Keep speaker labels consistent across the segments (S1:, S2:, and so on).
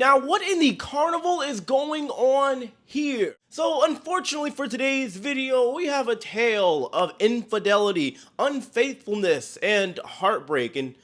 S1: Now, what in the carnival is going on here? So, unfortunately for today's video, we have a tale of infidelity, unfaithfulness, and heartbreak, and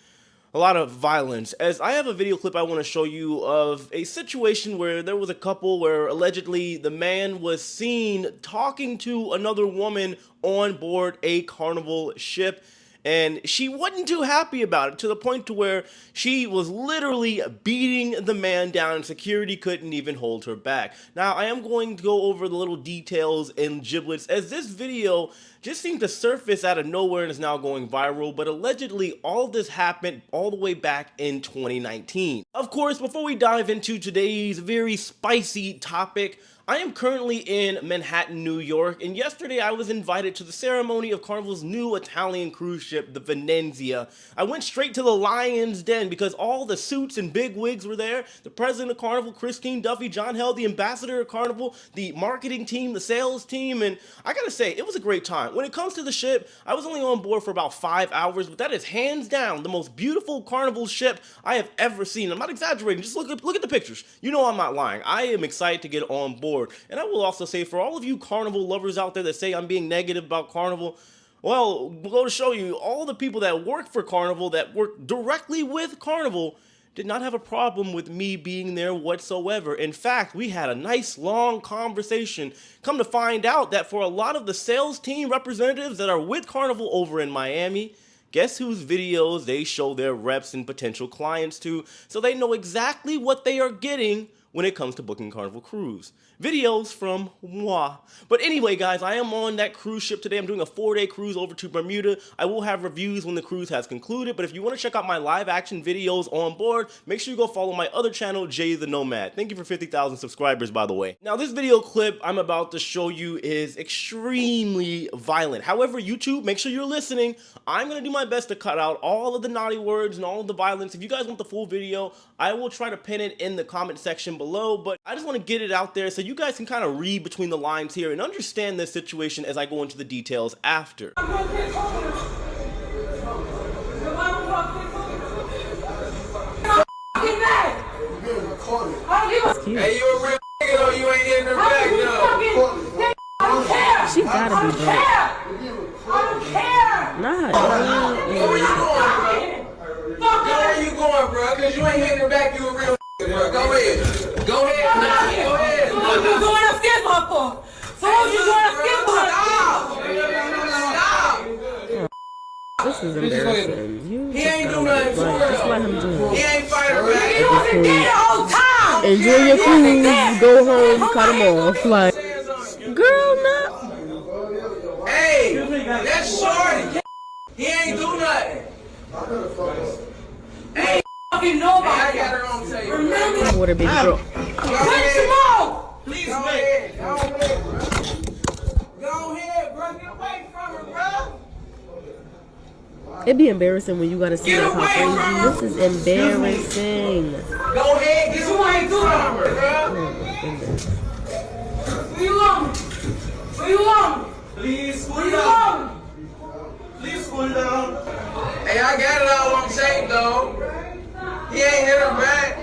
S1: a lot of violence, as I have a video clip I want to show you of a situation where there was a couple where allegedly the man was seen talking to another woman on board a carnival ship, and she wasn't too happy about it, to the point to where she was literally beating the man down and security couldn't even hold her back. Now, I am going to go over the little details and giblets, as this video just seemed to surface out of nowhere and is now going viral, but allegedly all of this happened all the way back in 2019. Of course, before we dive into today's very spicy topic, I am currently in Manhattan, New York, and yesterday I was invited to the ceremony of Carnival's new Italian cruise ship, the Venezia. I went straight to the Lion's Den because all the suits and big wigs were there. The president of Carnival, Christine Duffy, John Hell, the ambassador of Carnival, the marketing team, the sales team, and I gotta say, it was a great time. When it comes to the ship, I was only on board for about 5 hours, but that is hands down the most beautiful Carnival ship I have ever seen. I'm not exaggerating, just look at the pictures. You know I'm not lying. I am excited to get on board. And I will also say, for all of you Carnival lovers out there that say I'm being negative about Carnival, well, we'll go to show you, all the people that work for Carnival, that work directly with Carnival, did not have a problem with me being there whatsoever. In fact, we had a nice long conversation. Come to find out that for a lot of the sales team representatives that are with Carnival over in Miami, guess whose videos they show their reps and potential clients to, so they know exactly what they are getting when it comes to booking Carnival Cruise. Videos from moi. But anyway, guys, I am on that cruise ship today. I'm doing a 4-day cruise over to Bermuda. I will have reviews when the cruise has concluded, but if you want to check out my live action videos on board, make sure you go follow my other channel, Jay the Nomad. Thank you for 50,000 subscribers, by the way. Now, this video clip I'm about to show you is extremely violent. However, YouTube, make sure you're listening. I'm going to do my best to cut out all of the naughty words and all of the violence. If you guys want the full video, I will try to pin it in the comment section below, but I just want to get it out there so you guys can kind of read between the lines here and understand this situation as I go into the details after.
S2: Hey, you a real nigga though, you ain't getting her back though.
S3: I don't care. She gotta be drunk.
S2: I don't care.
S3: Nah.
S2: Where you going, bro? Where you going, bro? Cause you ain't hitting her back, you a real nigga, bro. Go ahead. Go ahead. Go ahead.
S4: So what you going upstairs for? So what you going upstairs for?
S2: Stop.
S3: This is embarrassing. You
S2: He ain't do nothing for real.
S3: just let him do
S2: He
S3: it.
S2: ain't fight her back.
S4: He wasn't there the whole time.
S3: Enjoy your cruise. Go home. Cut him off. Like, girl, no.
S2: Hey, that's shorty. He ain't do nothing. Hey,
S4: Fucking nobody.
S2: I got her on tape.
S4: Remember?
S3: What a big girl.
S4: Punch him out.
S2: Please, go ahead. Go ahead, bro. Go ahead, bro. Get away from her, bro.
S3: It'd be embarrassing when you gotta see
S2: Get
S3: that
S2: away
S3: how
S2: from her.
S3: crazy. This is embarrassing.
S2: Go ahead. Get away from her, bro.
S3: Oh my goodness.
S4: Where you want? Where you want?
S2: Please,
S4: Where
S2: cool
S4: you
S2: down.
S4: want?
S2: Please, cool down. Hey, I got it all on tape, though. He ain't hit her back.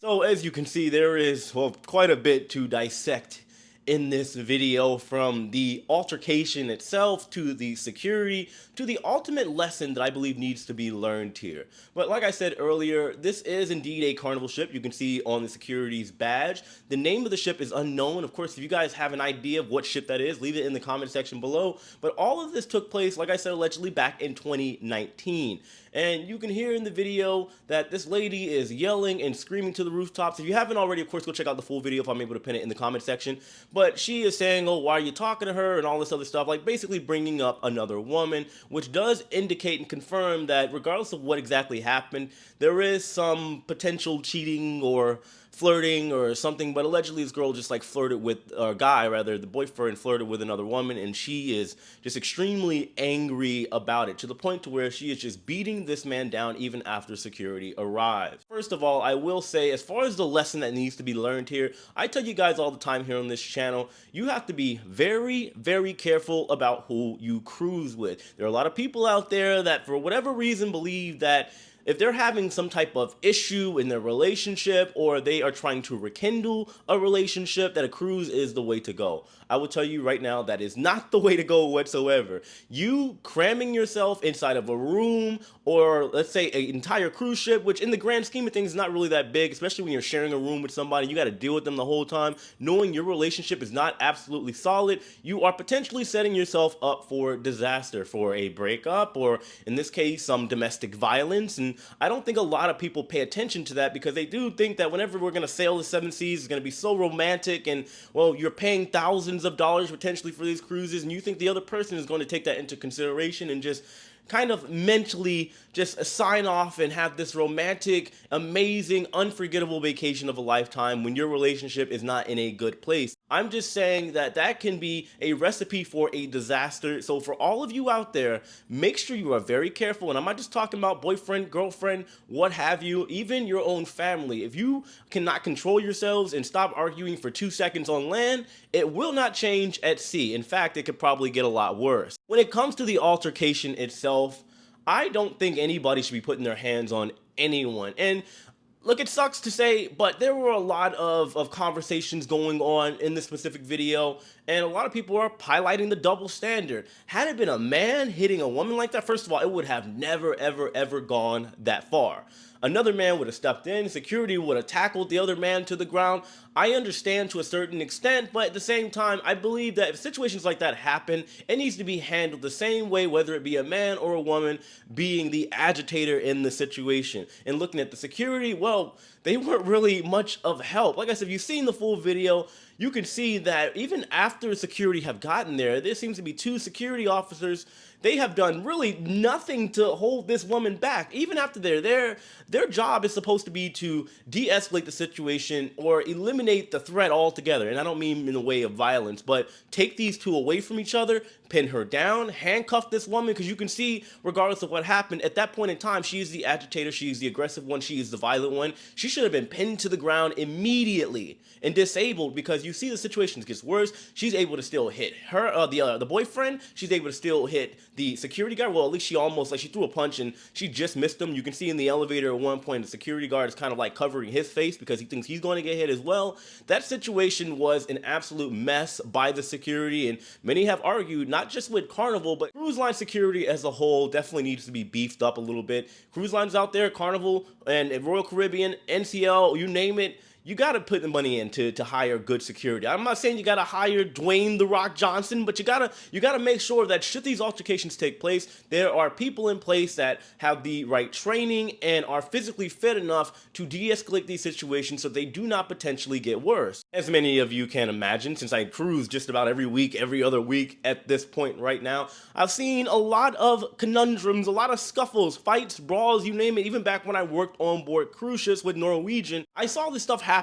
S1: So as you can see, there is, well, quite a bit to dissect in this video, from the altercation itself to the security to the ultimate lesson that I believe needs to be learned here. But like I said earlier, this is indeed a Carnival ship. You can see on the security's badge. The name of the ship is unknown. Of course, if you guys have an idea of what ship that is, leave it in the comment section below. But all of this took place, like I said, allegedly back in 2019. And you can hear in the video that this lady is yelling and screaming to the rooftops. If you haven't already, of course, go check out the full video if I'm able to pin it in the comment section. But she is saying, oh, why are you talking to her, and all this other stuff, like basically bringing up another woman, which does indicate and confirm that regardless of what exactly happened, there is some potential cheating or flirting or something, but allegedly this girl just like flirted with, or guy rather, the boyfriend flirted with another woman, and she is just extremely angry about it, to the point to where she is just beating this man down even after security arrives. First of all, I will say, as far as the lesson that needs to be learned here, I tell you guys all the time here on this channel, you have to be very, very careful about who you cruise with. There are a lot of people out there that for whatever reason believe that If they're having some type of issue in their relationship, or they are trying to rekindle a relationship, that a cruise is the way to go. I will tell you right now, that is not the way to go whatsoever. You cramming yourself inside of a room, or let's say an entire cruise ship, which in the grand scheme of things is not really that big, especially when you're sharing a room with somebody, you got to deal with them the whole time, knowing your relationship is not absolutely solid, you are potentially setting yourself up for disaster, for a breakup, or in this case, some domestic violence. And I don't think a lot of people pay attention to that, because they do think that whenever we're going to sail the seven seas, it's going to be so romantic, and well, you're paying thousands of dollars potentially for these cruises, and you think the other person is going to take that into consideration and just kind of mentally just sign off and have this romantic, amazing, unforgettable vacation of a lifetime when your relationship is not in a good place. I'm just saying that that can be a recipe for a disaster. So for all of you out there, make sure you are very careful. And I'm not just talking about boyfriend, girlfriend, what have you, even your own family. If you cannot control yourselves and stop arguing for 2 seconds on land, it will not change at sea. In fact, it could probably get a lot worse. When it comes to the altercation itself, I don't think anybody should be putting their hands on anyone. And look, it sucks to say, but there were a lot of conversations going on in this specific video, and a lot of people are highlighting the double standard. Had it been a man hitting a woman like that, first of all, it would have never, ever, ever gone that far. Another man would have stepped in, security would have tackled the other man to the ground. I understand to a certain extent, but at the same time, I believe that if situations like that happen, it needs to be handled the same way, whether it be a man or a woman being the agitator in the situation. And looking at the security, well, they weren't really much of help. Like I said, if you've seen the full video, you can see that even after security have gotten there seems to be 2 security officers. They have done really nothing to hold this woman back. Even after they're there, their job is supposed to be to de-escalate the situation or eliminate the threat altogether. And I don't mean in a way of violence, but take these 2 away from each other, pin her down, handcuff this woman, because you can see, regardless of what happened, at that point in time, she is the agitator, she is the aggressive one, she is the violent one. She should have been pinned to the ground immediately and disabled, because you see the situation gets worse. She's able to still hit her, the boyfriend. She's able to still hit the security guard. Well, at least she almost, like, she threw a punch and she just missed him. You can see in the elevator at one point, the security guard is kind of like covering his face because he thinks he's going to get hit as well. That situation was an absolute mess by the security, and many have argued, not just with Carnival, but cruise line security as a whole definitely needs to be beefed up a little bit. Cruise lines out there, Carnival and Royal Caribbean, NCL, you name it, you got to put the money in to hire good security. I'm not saying you got to hire Dwayne "The Rock" Johnson, but you got to make sure that should these altercations take place, there are people in place that have the right training and are physically fit enough to de-escalate these situations so they do not potentially get worse. As many of you can imagine, since I cruise just about every week, every other week at this point right now, I've seen a lot of conundrums, a lot of scuffles, fights, brawls, you name it. Even back when I worked on board cruise ships with Norwegian, I saw this stuff happen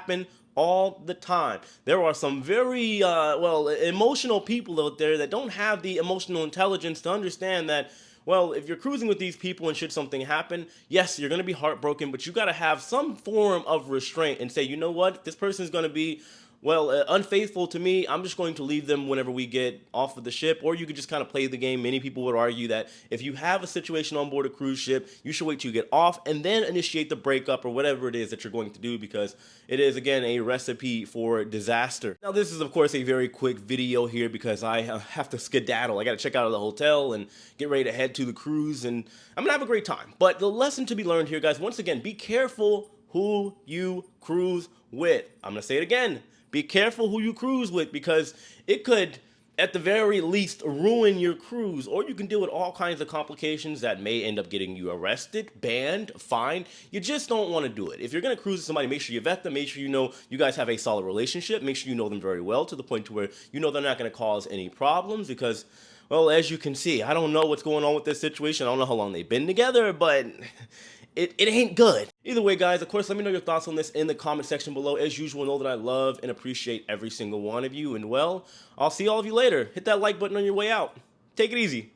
S1: all the time. There are some very, emotional people out there that don't have the emotional intelligence to understand that, well, if you're cruising with these people and should something happen, yes, you're going to be heartbroken, but you got to have some form of restraint and say, you know what, this person is going to be, unfaithful to me, I'm just going to leave them whenever we get off of the ship. Or you could just kind of play the game. Many people would argue that if you have a situation on board a cruise ship, you should wait till you get off and then initiate the breakup or whatever it is that you're going to do, because it is, again, a recipe for disaster. Now, this is, of course, a very quick video here because I have to skedaddle. I got to check out of the hotel and get ready to head to the cruise, and I'm going to have a great time. But the lesson to be learned here, guys, once again, be careful who you cruise with. I'm going to say it again. Be careful who you cruise with, because it could, at the very least, ruin your cruise, or you can deal with all kinds of complications that may end up getting you arrested, banned, fined. You just don't want to do it. If you're going to cruise with somebody, make sure you vet them, make sure you know you guys have a solid relationship, make sure you know them very well to the point to where you know they're not going to cause any problems, because, well, as you can see, I don't know what's going on with this situation. I don't know how long they've been together, but it ain't good. Either way, guys, of course, let me know your thoughts on this in the comment section below. As usual, know that I love and appreciate every single one of you. And, well, I'll see all of you later. Hit that like button on your way out. Take it easy.